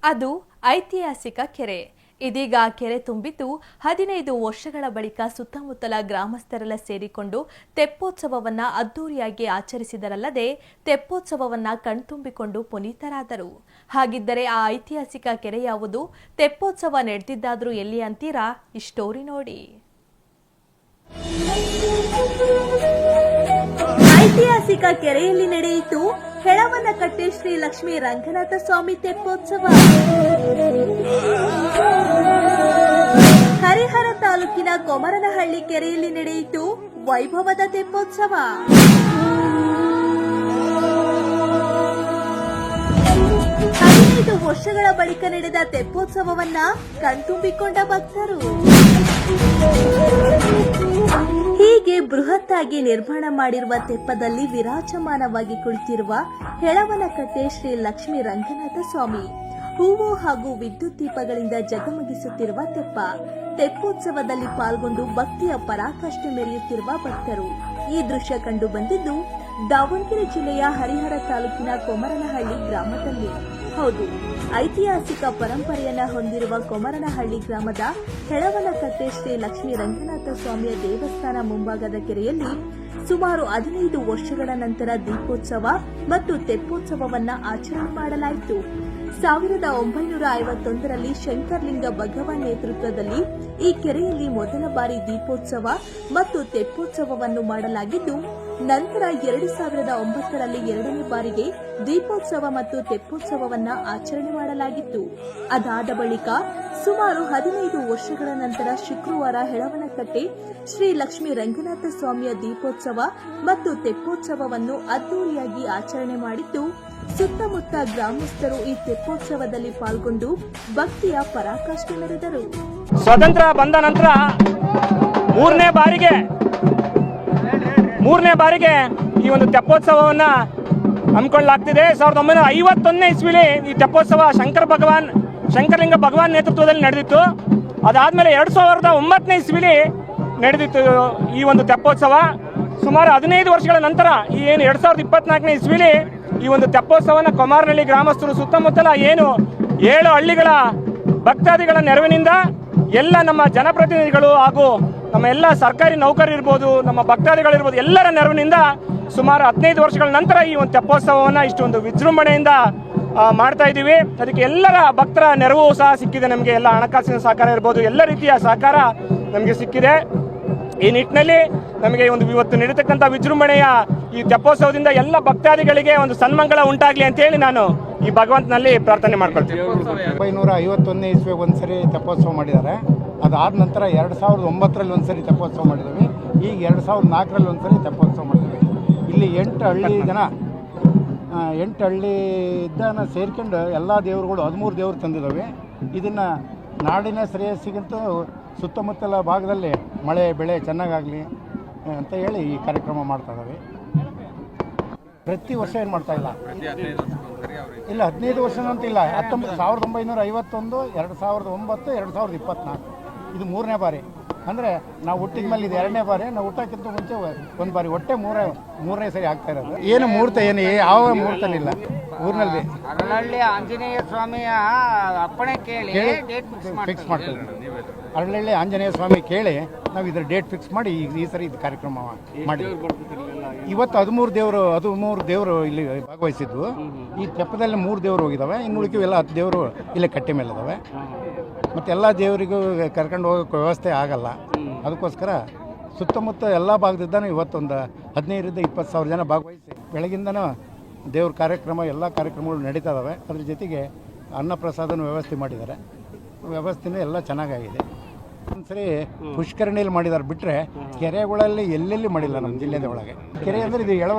ಅದು ಐತಿಹಾಸಿಕ ಕೆರೆ. ಇದೀಗ ಕೆರೆ ತುಂಬಿದ್ದು 15 ವರ್ಷಗಳ ಬಳಿಕ ಸುತ್ತಮುತ್ತಲ ಗ್ರಾಮಸ್ಥರೆಲ್ಲ ಸೇರಿಕೊಂಡು ತೆಪ್ಪೋತ್ಸವವನ್ನ ಅದ್ದೂರಿಯಾಗಿ ಆಚರಿಸಿದರಲ್ಲದೆ ತೆಪ್ಪೋತ್ಸವವನ್ನ ಕಣ್ತುಂಬಿಕೊಂಡು ಪುನೀತರಾದರು. ಹಾಗಿದ್ದರೆ ಆ ಐತಿಹಾಸಿಕ ಕೆರೆ ಯಾವುದು? ತೆಪ್ಪೋತ್ಸವ ನಡೆದಿದ್ದಾದ್ರೂ ಎಲ್ಲಿ ಅಂತೀರಾ? ಈ ಸ್ಟೋರಿ ನೋಡಿ. ಐತಿಹಾಸಿಕ ಕೆರೆಯಲ್ಲಿ ನಡೆಯಿತು ಹೆಳವನಕಟ್ಟೆ ಶ್ರೀ ಲಕ್ಷ್ಮೀ ರಂಗನಾಥ ಸ್ವಾಮಿ ತೆಪ್ಪೋತ್ಸವ. ಹರಿಹರ ತಾಲೂಕಿನ ಕೊಮರನಹಳ್ಳಿ ಕೆರೆಯಲ್ಲಿ ನಡೆಯಿತು ವೈಭವದ ತೆಪ್ಪೋತ್ಸವ. 15 ವರ್ಷಗಳ ಬಳಿಕ ನಡೆದ ತೆಪ್ಪೋತ್ಸವವನ್ನ ಕಣ್ತುಂಬಿಕೊಂಡ ಭಕ್ತರು. ಹೀಗೆ ಬೃಹತ್ತಾಗಿ ನಿರ್ಮಾಣ ಮಾಡಿರುವ ತೆಪ್ಪದಲ್ಲಿ ವಿರಾಜಮಾನವಾಗಿ ಕುಳಿತಿರುವ ಹೆಳವನಕಟ್ಟೆ ಶ್ರೀ ಲಕ್ಷ್ಮೀ ರಂಗನಾಥ ಸ್ವಾಮಿ ಹೂವು ಹಾಗೂ ವಿದ್ಯುತ್ ದೀಪಗಳಿಂದ ಜಗಮಗಿಸುತ್ತಿರುವ ತೆಪ್ಪ. ತೆಪ್ಪೋತ್ಸವದಲ್ಲಿ ಪಾಲ್ಗೊಂಡು ಭಕ್ತಿಯ ಪರಾಕಾಷ್ಠೆ ಮೆರೆಯುತ್ತಿರುವ ಭಕ್ತರು. ಈ ದೃಶ್ಯ ಕಂಡು ಬಂದಿದ್ದು ದಾವಣಗೆರೆ ಜಿಲ್ಲೆಯ ಹರಿಹರ ತಾಲೂಕಿನ ಕೊಮರನಹಳ್ಳಿ ಗ್ರಾಮದಲ್ಲಿ. ಹೌದು, ಐತಿಹಾಸಿಕ ಪರಂಪರೆಯನ್ನ ಹೊಂದಿರುವ ಕೊಮರನಹಳ್ಳಿ ಗ್ರಾಮದ ಹೆಳವನಕಟ್ಟೆ ಶ್ರೀ ಲಕ್ಷ್ಮೀ ರಂಗನಾಥ ಸ್ವಾಮಿಯ ದೇವಸ್ಥಾನ ಮುಂಭಾಗದ ಕೆರೆಯಲ್ಲಿ ಸುಮಾರು 15 ವರ್ಷಗಳ ನಂತರ ದೀಪೋತ್ಸವ ಮತ್ತು ತೆಪ್ಪೋತ್ಸವವನ್ನ ಆಚರಣೆ ಮಾಡಲಾಯಿತು. 1951ರಲ್ಲಿ ಶಂಕರಲಿಂಗ ಭಗವಾನ್ ನೇತೃತ್ವದಲ್ಲಿ ಈ ಕೆರೆಯಲ್ಲಿ ಮೊದಲ ಬಾರಿ ದೀಪೋತ್ಸವ ಮತ್ತು ತೆಪ್ಪೋತ್ಸವವನ್ನು ಮಾಡಲಾಗಿದ್ದು, ನಂತರ 2009ರಲ್ಲಿ ಎರಡನೇ ಬಾರಿಗೆ ದೀಪೋತ್ಸವ ಮತ್ತು ತೆಪ್ಪೋತ್ಸವವನ್ನ ಆಚರಣೆ ಮಾಡಲಾಗಿತ್ತು. ಅದಾದ ಬಳಿಕ ಸುಮಾರು 15 ವರ್ಷಗಳ ನಂತರ ಶುಕ್ರವಾರ ಹೆಳವನಕಟ್ಟೆ ಶ್ರೀ ಲಕ್ಷ್ಮೀ ರಂಗನಾಥ ಸ್ವಾಮಿಯ ದೀಪೋತ್ಸವ ಮತ್ತು ತೆಪ್ಪೋತ್ಸವವನ್ನು ಅದ್ದೂರಿಯಾಗಿ ಆಚರಣೆ ಮಾಡಿದ್ದು, ಸುತ್ತಮುತ್ತ ಗ್ರಾಮಸ್ಥರು ಈ ತೆಪ್ಪೋತ್ಸವದಲ್ಲಿ ಪಾಲ್ಗೊಂಡು ಭಕ್ತಿಯ ಪರಾಕಾಷ್ಠೆ ಮೆರೆದರು. ಸ್ವಾತಂತ್ರ್ಯ ಬಂದ ನಂತರ ಮೂರನೇ ಬಾರಿಗೆ ಈ ಒಂದು ತೆಪ್ಪೋತ್ಸವವನ್ನ ಹಮ್ಮಿಕೊಳ್ಳಲಾಗ್ತಿದೆ. 1951ನೇ ಇಸ್ವಿಲಿ ಈ ತೆಪ್ಪೋತ್ಸವ ಶಂಕರಲಿಂಗ ಭಗವಾನ್ ನೇತೃತ್ವದಲ್ಲಿ ನಡೆದಿತ್ತು. ಅದಾದ್ಮೇಲೆ 2009ನೇ ಇಸ್ವಿಲಿ ನಡೆದಿತ್ತು ಈ ಒಂದು ತೆಪ್ಪೋತ್ಸವ. ಸುಮಾರು 15 ವರ್ಷಗಳ ನಂತರ ಈ ಏನು 2024ನೇ ಇಸ್ವಿಲಿ ಈ ಒಂದು ತೆಪ್ಪೋತ್ಸವನ ಕೊಮಾರನಹಳ್ಳಿ ಗ್ರಾಮಸ್ಥರು ಸುತ್ತಮುತ್ತಲ ಏನು 7 ಹಳ್ಳಿಗಳ ಭಕ್ತಾದಿಗಳ ನೆರವಿನಿಂದ ಎಲ್ಲ ನಮ್ಮ ಜನಪ್ರತಿನಿಧಿಗಳು ಹಾಗೂ ನಮ್ಮ ಎಲ್ಲ ಸರ್ಕಾರಿ ನೌಕರರಿರ್ಬೋದು, ನಮ್ಮ ಭಕ್ತಾದಿಗಳಿರ್ಬೋದು, ಎಲ್ಲರ ನೆರವಿನಿಂದ ಸುಮಾರು 15 ವರ್ಷಗಳ ನಂತರ ಈ ಒಂದು ತೆಪ್ಪೋತ್ಸವವನ್ನು ಇಷ್ಟೊಂದು ವಿಜೃಂಭಣೆಯಿಂದ ಮಾಡ್ತಾ ಇದ್ದೀವಿ. ಅದಕ್ಕೆ ಎಲ್ಲರ ಭಕ್ತರ ನೆರವು ಸಹ ಸಿಕ್ಕಿದೆ. ನಮಗೆ ಎಲ್ಲ ಹಣಕಾಸಿನ ಸಹಕಾರ ಇರ್ಬೋದು, ಎಲ್ಲ ರೀತಿಯ ಸಹಕಾರ ನಮಗೆ ಸಿಕ್ಕಿದೆ. ಈ ನಿಟ್ಟಿನಲ್ಲಿ ನಮಗೆ ಒಂದು ಇವತ್ತು ನಡೀತಕ್ಕಂಥ ವಿಜೃಂಭಣೆಯ ಈ ತೆಪ್ಪೋತ್ಸವದಿಂದ ಎಲ್ಲ ಭಕ್ತಾದಿಗಳಿಗೆ ಒಂದು ಸನ್ಮಂಗಳ ಉಂಟಾಗಲಿ ಅಂತೇಳಿ ನಾನು ಈ ಭಗವಂತನಲ್ಲಿ ಪ್ರಾರ್ಥನೆ ಮಾಡ್ಕೊಳ್ತೀನಿ. 1951ನೇ ಇಸ್ವಿ ಒಂದ್ಸರಿ ತೆಪ್ಪೋತ್ಸವ ಮಾಡಿದ್ದಾರೆ. ಅದಾದ ನಂತರ 2009ರಲ್ಲಿ ಒಂದ್ಸರಿ ತೆಪ್ಪೋತ್ಸವ ಮಾಡಿದ್ದೀವಿ. ಈಗ 2004ರಲ್ಲಿ ಒಂದ್ಸರಿ ತೆಪ್ಪೋತ್ಸವ ಮಾಡಿದ್ದೀವಿ. ಇಲ್ಲಿ 8 ಹಳ್ಳಿ ಇದ್ದನ ಸೇರ್ಕೊಂಡು ಎಲ್ಲ ದೇವರುಗಳು 13 ದೇವರು ತಂದಿದ್ದಾವೆ. ಇದನ್ನು ನಾಡಿನ ಶ್ರೇಯಸ್ಸಿಗಿಂತೂ ಸುತ್ತಮುತ್ತಲ ಭಾಗದಲ್ಲಿ ಮಳೆ ಬೆಳೆ ಚೆನ್ನಾಗಾಗಲಿ ಅಂತ ಹೇಳಿ ಈ ಕಾರ್ಯಕ್ರಮ ಮಾಡ್ತಾ ಇದ್ದಾವೆ. ಪ್ರತಿ ವರ್ಷ ಏನು ಮಾಡ್ತಾ ಇಲ್ಲ 15 ವರ್ಷ ಅಂತಿಲ್ಲ. 1951, 2009, 2024 ಇದು 3ನೇ ಬಾರಿ. ಅಂದರೆ ನಾವು ಹುಟ್ಟಿದ ಮೇಲೆ ಇದು 2ನೇ ಬಾರಿ. ನಾವು ಹುಟ್ಟೋಕ್ಕಿಂತ ಮುಂಚೆ ಒಂದು ಬಾರಿ, ಒಟ್ಟೆ ಮೂರನೇ ಸರಿ ಆಗ್ತಾ ಇರೋದು. ಏನು ಮುಹೂರ್ತ ಏನು ಯಾವ ಮುಹೂರ್ತನಿಲ್ಲ ಊರಿನಲ್ಲಿ. ಅರಳಹಳ್ಳಿ ಆಂಜನೇಯ ಸ್ವಾಮಿಯ ಅಪ್ಪಣೆ ಕೇಳಿ ಫಿಕ್ಸ್ ಮಾಡ್ತೀವಿ. ಅರಳಹಳ್ಳಿ ಆಂಜನೇಯ ಸ್ವಾಮಿ ಕೇಳಿ ನಾವು ಇದ್ರ ಡೇಟ್ ಫಿಕ್ಸ್ ಮಾಡಿ ಈ ಸರಿ ಇದು ಕಾರ್ಯಕ್ರಮ ಮಾಡಿದ್ವಿ. ಇವತ್ತು 13 ದೇವರು ಇಲ್ಲಿ ಭಾಗವಹಿಸಿದ್ವು. ಈ ತೆಪ್ಪದಲ್ಲಿ 3 ದೇವರು ಹೋಗಿದ್ದಾವೆ. ಇನ್ನು ಉಳಿಕೆಲ್ಲ 10 ದೇವರು ಇಲ್ಲೇ ಕಟ್ಟೆ ಮೇಲೆ ಇದ್ದಾವೆ. ಮತ್ತು ಎಲ್ಲ ದೇವರಿಗೂ ಕರ್ಕೊಂಡು ಹೋಗೋಕ್ಕೆ ವ್ಯವಸ್ಥೆ ಆಗಲ್ಲ. ಅದಕ್ಕೋಸ್ಕರ ಸುತ್ತಮುತ್ತ ಎಲ್ಲ ಭಾಗದಿಂದನೂ ಇವತ್ತೊಂದು 15,000-20,000 ಜನ ಭಾಗವಹಿಸಿ ಬೆಳಗಿಂದನೂ ದೇವ್ರ ಕಾರ್ಯಕ್ರಮ ಎಲ್ಲ ಕಾರ್ಯಕ್ರಮಗಳು ನಡೀತಾ ಇದ್ದಾವೆ. ಅದ್ರ ಜೊತೆಗೆ ಅನ್ನಪ್ರಸಾದನ ವ್ಯವಸ್ಥೆ ಮಾಡಿದ್ದಾರೆ. ವ್ಯವಸ್ಥೆನೂ ಎಲ್ಲ ಚೆನ್ನಾಗಾಗಿದೆ. ಒಂದ್ಸರಿ ಪುಷ್ಕರಣಿಯಲ್ಲಿ ಮಾಡಿದ್ದಾರೆ ಬಿಟ್ಟರೆ ಕೆರೆಗಳಲ್ಲಿ ಎಲ್ಲೆಲ್ಲಿ ಮಾಡಿಲ್ಲ ನಮ್ಮ ಜಿಲ್ಲೆದ ಒಳಗೆ. ಕೆರೆ ಅಂದರೆ ಇದು ಎಳವ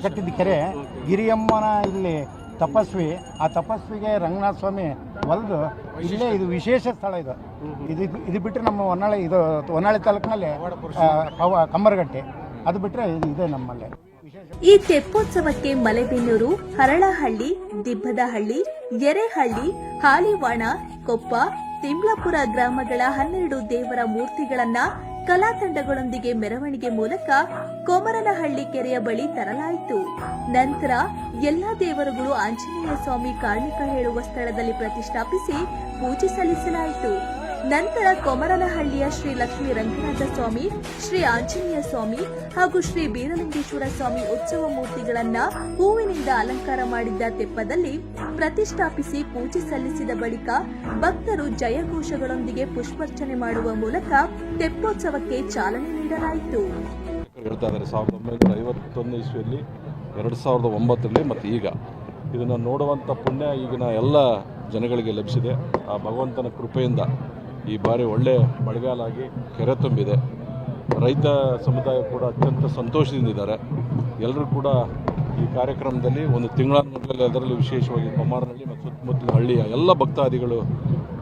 ಕಟ್ಟಿದ್ದ ಕೆರೆ. ಗಿರಿಯಮ್ಮನ ಇಲ್ಲಿ ತಪಸ್ವಿ, ಆ ತಪಸ್ವಿಗೆ ರಂಗನಾಥ ಸ್ವಾಮಿ ಒಲ್ದು ಇಲ್ಲೇ ಇದು ವಿಶೇಷ ಸ್ಥಳ. ಇದು ಬಿಟ್ಟರೆ ನಮ್ಮ ಹೊನ್ನಾಳಿ ತಾಲೂಕಿನಲ್ಲಿ ಕಮ್ಮರಗಟ್ಟೆ, ಅದು ಬಿಟ್ಟರೆ ಇದೆ ನಮ್ಮಲ್ಲಿ. ಈ ತೆಪ್ಪೋತ್ಸವಕ್ಕೆ ಮಲೆಬೆನ್ನೂರು, ಹರಳಹಳ್ಳಿ, ದಿಬ್ಬದಹಳ್ಳಿ, ಎರೆಹಳ್ಳಿ, ಹಾಲಿವಾಣ, ಕೊಪ್ಪ, ತಿಮ್ಲಾಪುರ ಗ್ರಾಮಗಳ 12 ದೇವರ ಮೂರ್ತಿಗಳನ್ನ ಕಲಾ ತಂಡಗಳೊಂದಿಗೆ ಮೆರವಣಿಗೆ ಮೂಲಕ ಕೊಮರನಹಳ್ಳಿ ಕೆರೆಯ ಬಳಿ ತರಲಾಯಿತು. ನಂತರ ಎಲ್ಲಾ ದೇವರುಗಳು ಆಂಜನೇಯ ಸ್ವಾಮಿ ಕಾರ್ಣಿಕ ಹೇಳುವ ಸ್ಥಳದಲ್ಲಿ ಪ್ರತಿಷ್ಠಾಪಿಸಿ ಪೂಜೆ ಸಲ್ಲಿಸಲಾಯಿತು. ನಂತರ ಕೊಮರನಹಳ್ಳಿಯ ಶ್ರೀ ಲಕ್ಷ್ಮೀ ರಂಗನಾಥ ಸ್ವಾಮಿ, ಶ್ರೀ ಆಂಜನೇಯ ಸ್ವಾಮಿ ಹಾಗೂ ಶ್ರೀ ಬೀರಲಿಂಗೇಶ್ವರ ಸ್ವಾಮಿ ಉತ್ಸವ ಮೂರ್ತಿಗಳನ್ನ ಹೂವಿನಿಂದ ಅಲಂಕಾರ ಮಾಡಿದ್ದ ತೆಪ್ಪದಲ್ಲಿ ಪ್ರತಿಷ್ಠಾಪಿಸಿ ಪೂಜೆ ಸಲ್ಲಿಸಿದ ಬಳಿಕ ಭಕ್ತರು ಜಯಘೋಷಗಳೊಂದಿಗೆ ಪುಷ್ಪಾರ್ಚನೆ ಮಾಡುವ ಮೂಲಕ ತೆಪ್ಪೋತ್ಸವಕ್ಕೆ ಚಾಲನೆ ನೀಡಲಾಯಿತು. ಹೇಳ್ತಾ ಇದ್ದಾರೆ 1951 ಇಸ್ವಿಯಲ್ಲಿ 2009ರಲ್ಲಿ ಮತ್ತು ಈಗ ಇದನ್ನು ನೋಡುವಂಥ ಪುಣ್ಯ ಈಗಿನ ಎಲ್ಲ ಜನಗಳಿಗೆ ಲಭಿಸಿದೆ. ಆ ಭಗವಂತನ ಕೃಪೆಯಿಂದ ಈ ಬಾರಿ ಒಳ್ಳೆ ಮಳೆಗಾಲಾಗಿ ಕೆರೆ ತುಂಬಿದೆ. ರೈತ ಸಮುದಾಯ ಕೂಡ ಅತ್ಯಂತ ಸಂತೋಷದಿಂದಿದ್ದಾರೆ. ಎಲ್ಲರೂ ಕೂಡ ಈ ಕಾರ್ಯಕ್ರಮದಲ್ಲಿ ಒಂದು ತಿಂಗಳಲ್ಲಿ ಅದರಲ್ಲಿ ವಿಶೇಷವಾಗಿ ಕೊಮಾರನಹಳ್ಳಿ ಮತ್ತು ಸುತ್ತಮುತ್ತಲ ಹಳ್ಳಿಯ ಎಲ್ಲ ಭಕ್ತಾದಿಗಳು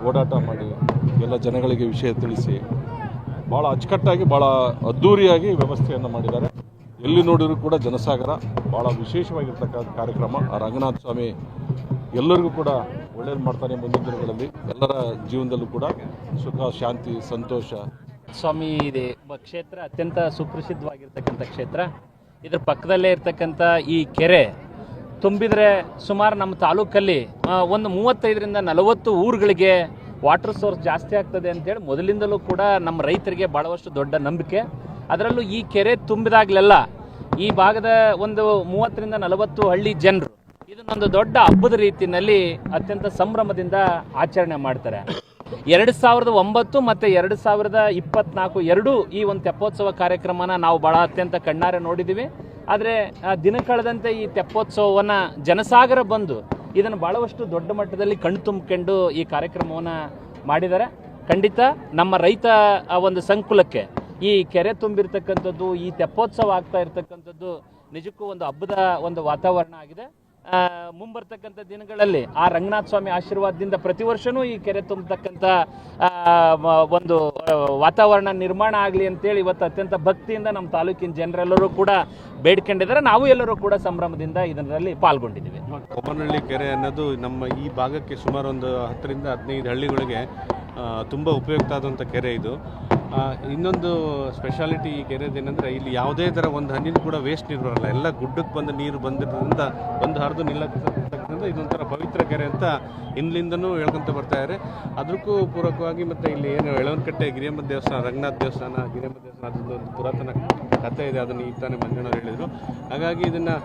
ಓಡಾಟ ಮಾಡಿ ಎಲ್ಲ ಜನಗಳಿಗೆ ವಿಷಯ ತಿಳಿಸಿ ಭಾಳ ಅಚ್ಚುಕಟ್ಟಾಗಿ ಭಾಳ ಅದ್ಧೂರಿಯಾಗಿ ವ್ಯವಸ್ಥೆಯನ್ನು ಮಾಡಿದ್ದಾರೆ. ಎಲ್ಲಿ ನೋಡಿದರೂ ಕೂಡ ಜನಸಾಗರ, ಭಾಳ ವಿಶೇಷವಾಗಿರ್ತಕ್ಕಂಥ ಕಾರ್ಯಕ್ರಮ. ಆ ರಂಗನಾಥ ಸ್ವಾಮಿ ಎಲ್ಲರಿಗೂ ಕೂಡ ಒಳ್ಳೇದು ಮಾಡ್ತಾನೆ. ಮುಂದಿನ ದಿನಗಳಲ್ಲಿ ಎಲ್ಲರ ಜೀವನದಲ್ಲೂ ಕೂಡ ಸುಖ, ಶಾಂತಿ, ಸಂತೋಷ. ಸ್ವಾಮಿ ಇದೆ ಕ್ಷೇತ್ರ ಅತ್ಯಂತ ಸುಪ್ರಸಿದ್ಧವಾಗಿರ್ತಕ್ಕಂಥ ಕ್ಷೇತ್ರ. ಇದ್ರ ಪಕ್ಕದಲ್ಲೇ ಇರ್ತಕ್ಕಂಥ ಈ ಕೆರೆ ತುಂಬಿದರೆ ಸುಮಾರು ನಮ್ಮ ತಾಲೂಕಲ್ಲಿ ಒಂದು 35ರಿಂದ 40 ಊರುಗಳಿಗೆ ವಾಟರ್ ಸೋರ್ಸ್ ಜಾಸ್ತಿ ಆಗ್ತದೆ ಅಂತೇಳಿ ಮೊದಲಿಂದಲೂ ಕೂಡ ನಮ್ಮ ರೈತರಿಗೆ ಭಾಳವಷ್ಟು ದೊಡ್ಡ ನಂಬಿಕೆ. ಅದರಲ್ಲೂ ಈ ಕೆರೆ ತುಂಬಿದಾಗಲೆಲ್ಲ ಈ ಭಾಗದ ಒಂದು 30ರಿಂದ 40 ಹಳ್ಳಿ ಜನರು ಇದನ್ನೊಂದು ದೊಡ್ಡ ಹಬ್ಬದ ರೀತಿಯಲ್ಲಿ ಅತ್ಯಂತ ಸಂಭ್ರಮದಿಂದ ಆಚರಣೆ ಮಾಡ್ತಾರೆ. 2009 ಮತ್ತು 2024 ಎರಡೂ ಈ ಒಂದು ತೆಪ್ಪೋತ್ಸವ ಕಾರ್ಯಕ್ರಮನ ನಾವು ಭಾಳ ಅತ್ಯಂತ ಕಣ್ಣಾರೆ ನೋಡಿದ್ದೀವಿ. ಆದರೆ ದಿನ ಕಳೆದಂತೆ ಈ ತೆಪ್ಪೋತ್ಸವವನ್ನು ಜನಸಾಗರ ಬಂದು ಇದನ್ನು ಭಾಳವಷ್ಟು ದೊಡ್ಡ ಮಟ್ಟದಲ್ಲಿ ಕಣ್ಣು ತುಂಬಿಕೊಂಡು ಈ ಕಾರ್ಯಕ್ರಮವನ್ನು ಮಾಡಿದ್ದಾರೆ. ಖಂಡಿತ ನಮ್ಮ ರೈತ ಒಂದು ಸಂಕುಲಕ್ಕೆ ಈ ಕೆರೆ ತುಂಬಿರ್ತಕ್ಕಂಥದ್ದು, ಈ ತೆಪ್ಪೋತ್ಸವ ಆಗ್ತಾ ಇರ್ತಕ್ಕಂಥದ್ದು ನಿಜಕ್ಕೂ ಒಂದು ಹಬ್ಬದ ಒಂದು ವಾತಾವರಣ ಆಗಿದೆ. ಮುಂಬರ್ತಕ್ಕಂಥ ದಿನಗಳಲ್ಲಿ ಆ ರಂಗನಾಥ ಸ್ವಾಮಿ ಆಶೀರ್ವಾದದಿಂದ ಪ್ರತಿ ವರ್ಷವೂ ಈ ಕೆರೆ ತುಂಬತಕ್ಕಂಥ ಒಂದು ವಾತಾವರಣ ನಿರ್ಮಾಣ ಆಗಲಿ ಅಂತೇಳಿ ಇವತ್ತು ಅತ್ಯಂತ ಭಕ್ತಿಯಿಂದ ನಮ್ಮ ತಾಲೂಕಿನ ಜನರೆಲ್ಲರೂ ಕೂಡ ಬೇಡ್ಕೊಂಡಿದ್ದಾರೆ. ನಾವು ಎಲ್ಲರೂ ಕೂಡ ಸಂಭ್ರಮದಿಂದ ಇದರಲ್ಲಿ ಪಾಲ್ಗೊಂಡಿದ್ದೀವಿ. ಕೊಮರನಹಳ್ಳಿ ಕೆರೆ ಅನ್ನೋದು ನಮ್ಮ ಈ ಭಾಗಕ್ಕೆ ಸುಮಾರು ಒಂದು 10ರಿಂದ 15 ಹಳ್ಳಿಗಳಿಗೆ ತುಂಬ ಉಪಯುಕ್ತ ಆದಂಥ ಕೆರೆ ಇದು. ಇನ್ನೊಂದು ಸ್ಪೆಷಾಲಿಟಿ ಈ ಕೆರೆದೇನೆಂದರೆ ಇಲ್ಲಿ ಯಾವುದೇ ಥರ ಒಂದು ಹನಿನೂ ಕೂಡ ವೇಸ್ಟ್ ನೀರು ಬರಲ್ಲ. ಎಲ್ಲ ಗುಡ್ಡಕ್ಕೆ ಬಂದ ನೀರು ಬಂದಿರೋದ್ರಿಂದ ಒಂದು ಹರಿದು ನಿಲ್ಲತಕ್ಕಂಥ ಇದೊಂಥರ ಪವಿತ್ರ ಕೆರೆ ಅಂತ ಹಿಂದ್ಲಿಂದನೂ ಹೇಳ್ಕೊಂತ ಬರ್ತಾ ಇದ್ದಾರೆ. ಅದಕ್ಕೂ ಪೂರಕವಾಗಿ ಮತ್ತು ಇಲ್ಲಿ ಏನು ಎಳವನಕಟ್ಟೆ ಗಿರಿಯಮ್ಮ ದೇವಸ್ಥಾನ, ರಂಗನಾಥ ದೇವಸ್ಥಾನ, ಗಿರಿಯಮ್ಮ ದೇವಸ್ಥಾನ, ಅದೊಂದು ಒಂದು ಪುರಾತನ ಕಥೆ ಇದೆ. ಅದನ್ನು ಈಗ ತಾನೇ ಮಂಜಣ್ಣವ್ರು ಹೇಳಿದರು. ಹಾಗಾಗಿ ಇದನ್ನು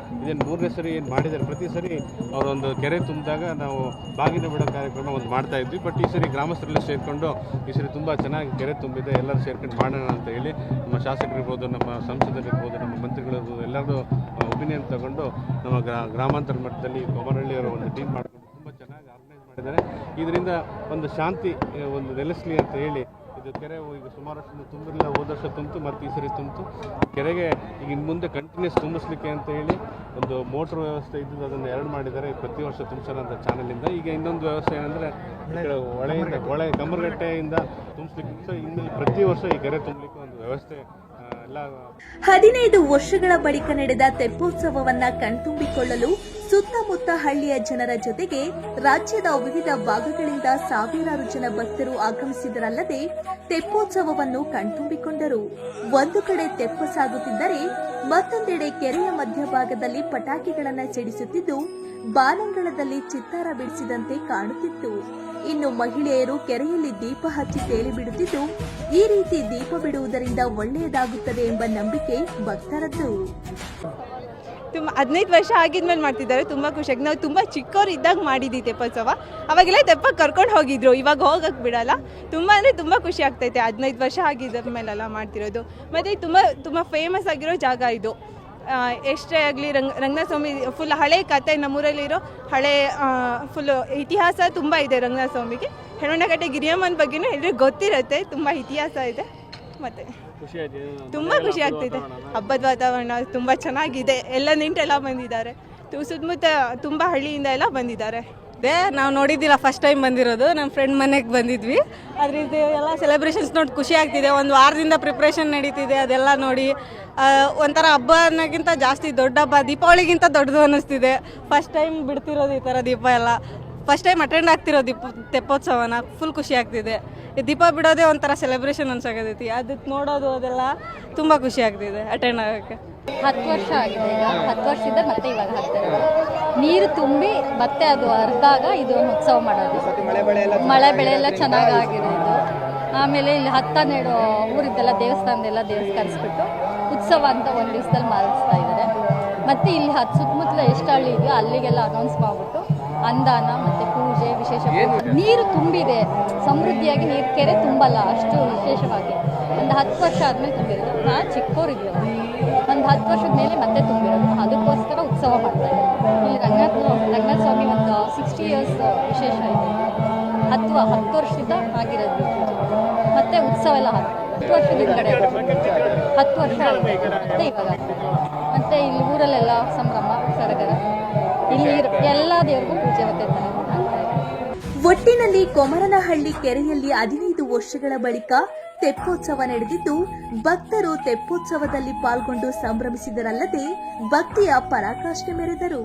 3ನೇ ಸರಿ ಏನು ಮಾಡಿದ್ದಾರೆ. ಪ್ರತಿ ಸರಿ ಅವರೊಂದು ಕೆರೆ ತುಂಬಿದಾಗ ನಾವು ಬಾಗಿನ ಬಿಡೋ ಕಾರ್ಯಕ್ರಮ ಒಂದು ಮಾಡ್ತಾ ಇದ್ವಿ. ಬಟ್ ಈ ಸರಿ ಗ್ರಾಮಸ್ಥರೆಲ್ಲ ಸೇರಿಕೊಂಡು ಈ ಸರಿ ತುಂಬ ಚೆನ್ನಾಗಿ ಕೆರೆ ತುಂಬಿದೆ, ಎಲ್ಲರೂ ಸೇರ್ಕೊಂಡು ಮಾಡೋಣ ಅಂತ ಹೇಳಿ ನಮ್ಮ ಶಾಸಕರಿರ್ಬೋದು, ನಮ್ಮ ಸಂಸದರಿರ್ಬೋದು, ನಮ್ಮ ಮಂತ್ರಿಗಳಿರ್ಬೋದು ಎಲ್ಲರದ್ದು ಒಪಿನಿಯನ್ ತಗೊಂಡು ನಮ್ಮ ಗ್ರಾಮಾಂತರ ಮಟ್ಟದಲ್ಲಿ ಕೊಮರನಹಳ್ಳಿಯವರ ಒಂದು ಟೀಮ್ ಮಾಡಿಕೊಂಡು ತುಂಬ ಚೆನ್ನಾಗಿ ಆರ್ಗನೈಸ್ ಮಾಡಿದ್ದಾರೆ. ಇದರಿಂದ ಒಂದು ಶಾಂತಿ ಒಂದು ನೆಲೆಸಲಿ ಅಂತ ಹೇಳಿ ಇದು ಕೆರೆ ಈಗ ಸುಮಾರಷ್ಟು ತುಂಬಿರಲಿಲ್ಲ. ಹೋದ ವರ್ಷ ತುಂಬಿತು, ಮತ್ತು ಈ ಸರಿ ತುಂಬಿತು. ಕೆರೆಗೆ ಈಗ ಇನ್ನು ಮುಂದೆ ಕಂಟಿನ್ಯೂಸ್ ತುಂಬಿಸ್ಲಿಕ್ಕೆ ಅಂತ ಹೇಳಿ ಒಂದು ಮೋಟ್ರ್ ವ್ಯವಸ್ಥೆ ಇದ್ದು ಅದನ್ನು 2 ಮಾಡಿದ್ದಾರೆ. ಪ್ರತಿ ವರ್ಷ ತುಂಬಿಸೋಣ ಅಂತ ಚಾನಲಿಂದ. ಈಗ ಇನ್ನೊಂದು ವ್ಯವಸ್ಥೆ ಏನಂದರೆ ಹೊಳೆ ಕಮ್ಮರಗಟ್ಟೆಯಿಂದ ತುಂಬಿಸ್ಲಿಕ್ಕೆ ಇನ್ನು ಪ್ರತಿ ವರ್ಷ ಈ ಕೆರೆ ತುಂಬಲಿಕ್ಕೆ ಒಂದು ವ್ಯವಸ್ಥೆ 15 ವರ್ಷಗಳ ಬಳಿಕ ನಡೆದ ತೆಪ್ಪೋತ್ಸವವನ್ನ ಕಣ್ತುಂಬಿಕೊಳ್ಳಲು ಸುತ್ತಮುತ್ತ ಹಳ್ಳಿಯ ಜನರ ಜೊತೆಗೆ ರಾಜ್ಯದ ವಿವಿಧ ಭಾಗಗಳಿಂದ ಸಾವಿರಾರು ಜನ ಭಕ್ತರು ಆಗಮಿಸಿದರಲ್ಲದೆ ತೆಪ್ಪೋತ್ಸವವನ್ನು ಕಣ್ತುಂಬಿಕೊಂಡರು. ಒಂದು ಕಡೆ ತೆಪ್ಪ ಸಾಗುತ್ತಿದ್ದರೆ ಮತ್ತೊಂದೆಡೆ ಕೆರೆಯ ಮಧ್ಯಭಾಗದಲ್ಲಿ ಪಟಾಕಿಗಳನ್ನು ಸಿಡಿಸುತ್ತಿದ್ದು ಬಾನಂಗಳದಲ್ಲಿ ಚಿತ್ತಾರ ಬಿಡಿಸಿದಂತೆ ಕಾಣುತ್ತಿತ್ತು. ಇನ್ನು ಮಹಿಳೆಯರು ಕೆರೆಯಲ್ಲಿ ದೀಪ ಹಚ್ಚಿ ತೇಲಿ ಬಿಡುತ್ತಿದ್ದು, ಈ ರೀತಿ ದೀಪ ಬಿಡುವುದರಿಂದ ಒಳ್ಳೆಯದಾಗುತ್ತದೆ ಎಂಬ ನಂಬಿಕೆ ಭಕ್ತರದ್ದು. 15 ವರ್ಷ ಆಗಿದ್ಮೇಲೆ ಮಾಡ್ತಿದ್ದಾರೆ. ತುಂಬ ಖುಷಿಯಾಗಿ ನಾವು ತುಂಬ ಚಿಕ್ಕವರು ಇದ್ದಾಗ ಮಾಡಿದ್ದೀವಿ ತೆಪ್ಪೋತ್ಸವ. ಅವಾಗೆಲ್ಲ ತೆಪ್ಪ ಕರ್ಕೊಂಡು ಹೋಗಿದ್ರು, ಇವಾಗ ಹೋಗಕ್ಕೆ ಬಿಡಲ್ಲ. ತುಂಬ ಅಂದರೆ ತುಂಬ ಖುಷಿ ಆಗ್ತೈತೆ 15 ವರ್ಷ ಆಗಿದ್ದ ಮೇಲೆಲ್ಲ ಮಾಡ್ತಿರೋದು. ಮತ್ತು ತುಂಬ ಫೇಮಸ್ ಆಗಿರೋ ಜಾಗ ಇದು. ಎಷ್ಟೇ ಆಗಲಿ ರಂಗನಾಥ ಸ್ವಾಮಿ ಫುಲ್ ಹಳೆ ಕತೆ, ನಮ್ಮೂರಲ್ಲಿರೋ ಹಳೆ ಫುಲ್ಲು ಇತಿಹಾಸ ತುಂಬ ಇದೆ ರಂಗನಾಥ ಸ್ವಾಮಿಗೆ. ಹೆಣ್ಣಕಟ್ಟೆ ಗಿರಿಯಮ್ಮನ ಬಗ್ಗೆನೂ ಎಲ್ರಿಗೂ ಗೊತ್ತಿರುತ್ತೆ, ತುಂಬ ಇತಿಹಾಸ ಇದೆ. ಮತ್ತು ತುಂಬ ಖುಷಿ ಆಗ್ತಿದೆ. ಹಬ್ಬದ ವಾತಾವರಣ ತುಂಬ ಚೆನ್ನಾಗಿದೆ. ಎಲ್ಲ ನೆಂಟೆಲ್ಲ ಬಂದಿದ್ದಾರೆ, ಸುತ್ತಮುತ್ತ ತುಂಬ ಹಳ್ಳಿಯಿಂದ ಎಲ್ಲ ಬಂದಿದ್ದಾರೆ. ನಾವು ನೋಡಿದ್ದಿಲ್ಲ, ಫಸ್ಟ್ ಟೈಮ್ ಬಂದಿರೋದು. ನಮ್ಮ ಫ್ರೆಂಡ್ ಮನೆಗೆ ಬಂದಿದ್ವಿ. ಅದರಿಂದ ಎಲ್ಲ ಸೆಲೆಬ್ರೇಷನ್ಸ್ ನೋಡಿ ಖುಷಿ ಆಗ್ತಿದೆ. ಒಂದು ವಾರದಿಂದ ಪ್ರಿಪ್ರೇಷನ್ ನಡೀತಿದೆ. ಅದೆಲ್ಲ ನೋಡಿ ಒಂಥರ ಹಬ್ಬ ಅನ್ನೋಕ್ಕಿಂತ ಜಾಸ್ತಿ ದೊಡ್ಡ ಹಬ್ಬ, ದೀಪಾವಳಿಗಿಂತ ದೊಡ್ಡದು ಅನ್ನಿಸ್ತಿದೆ. ಫಸ್ಟ್ ಟೈಮ್ ಬಿಡ್ತಿರೋದು ಈ ಥರ ದೀಪ ಎಲ್ಲ. ಫಸ್ಟ್ ಟೈಮ್ ಅಟೆಂಡ್ ಆಗ್ತಿರೋ ತೆಪ್ಪೋತ್ಸವನ. ಫುಲ್ ಖುಷಿ ಆಗ್ತಿದೆ. ಈ ದೀಪ ಬಿಡೋದೇ ಒಂಥರ ಸೆಲೆಬ್ರೇಷನ್ ಅನ್ಸಾಕತೈತಿ. ಅದಕ್ಕೆ ನೋಡೋದು ಅದೆಲ್ಲ ತುಂಬ ಖುಷಿ ಆಗ್ತಿದೆ ಅಟೆಂಡ್ ಆಗೋಕ್ಕೆ. 10 ವರ್ಷ ಆಗಿದೆ. ಈಗ 10 ವರ್ಷದಿಂದ ಮತ್ತೆ ಇವಾಗ ಹಾಕ್ತಾರೆ. ನೀರು ತುಂಬಿ ಮತ್ತೆ ಅದು ಹರಿದಾಗ ಇದು ಒಂದು ಉತ್ಸವ ಮಾಡೋದು. ಮಳೆ ಬೆಳೆ ಎಲ್ಲ ಚೆನ್ನಾಗಿ ಆಗಿರೋದು. ಆಮೇಲೆ ಇಲ್ಲಿ 10-12 ಊರಿದ್ದೆಲ್ಲ ದೇವಸ್ಥಾನದೆಲ್ಲ ಕರೆಸ್ಬಿಟ್ಟು ಉತ್ಸವ ಅಂತ ಒಂದು ದಿವಸದಲ್ಲಿ ಮಾಡಿಸ್ತಾ ಇದ್ದಾರೆ. ಮತ್ತು ಇಲ್ಲಿ ಸುತ್ತಮುತ್ತಲ ಎಷ್ಟು ಹಳ್ಳಿ ಇದೆಯೋ ಅಲ್ಲಿಗೆಲ್ಲ ಅನೌನ್ಸ್ ಮಾಡಿಬಿಟ್ಟು ಅನ್ನದಾನ ಮತ್ತು ಪೂಜೆ ವಿಶೇಷ ನೀರು ತುಂಬಿದೆ. ಸಮೃದ್ಧಿಯಾಗಿ ನೀರು ಕೆರೆ ತುಂಬಲ್ಲ ಅಷ್ಟು ವಿಶೇಷವಾಗಿ. ಒಂದು 10 ವರ್ಷ ಆದಮೇಲೆ ತುಂಬಿರೋದು. ನಾನು ಚಿಕ್ಕವರಿದ್ದೀವಿ, ಒಂದು 10 ವರ್ಷದ ಮೇಲೆ ಮತ್ತೆ ತುಂಬಿರೋದು. ಅದಕ್ಕೋಸ್ಕರ ಉತ್ಸವ ಮಾಡ್ತಾರೆ. ಇಲ್ಲಿ ರಂಗನಾಥ ಸ್ವಾಮಿ ಒಂದು 60 ಇಯರ್ಸ್ ವಿಶೇಷ ಇದೆ. 10 ವರ್ಷದಿಂದ ಆಗಿರೋದು. ಮತ್ತು ಉತ್ಸವ ಎಲ್ಲ 10 ವರ್ಷದ ಹಿಂದ್ಗಡೆ 10 ವರ್ಷ ಮತ್ತು ಇವಾಗ ಮತ್ತು ಇಲ್ಲಿ ಊರಲ್ಲೆಲ್ಲ ಸಂಭ್ರಮ ಸಡಗರ. ಇಲ್ಲಿ ಎಲ್ಲ ದೇವರಿಗೂ ಪೂಜೆ ಮತ್ತೆ ಒಟ್ಟಿನಲ್ಲಿ ಕೊಮರನಹಳ್ಳಿ ಕೆರೆಯಲ್ಲಿ 15 ವರ್ಷಗಳ ಬಳಿಕ ತೆಪ್ಪೋತ್ಸವ ನಡೆದಿದ್ದು, ಭಕ್ತರು ತೆಪ್ಪೋತ್ಸವದಲ್ಲಿ ಪಾಲ್ಗೊಂಡು ಸಂಭ್ರಮಿಸಿದರಲ್ಲದೆ ಭಕ್ತಿಯ ಪರಾಕಾಷ್ಠೆ ಮೆರೆದರು.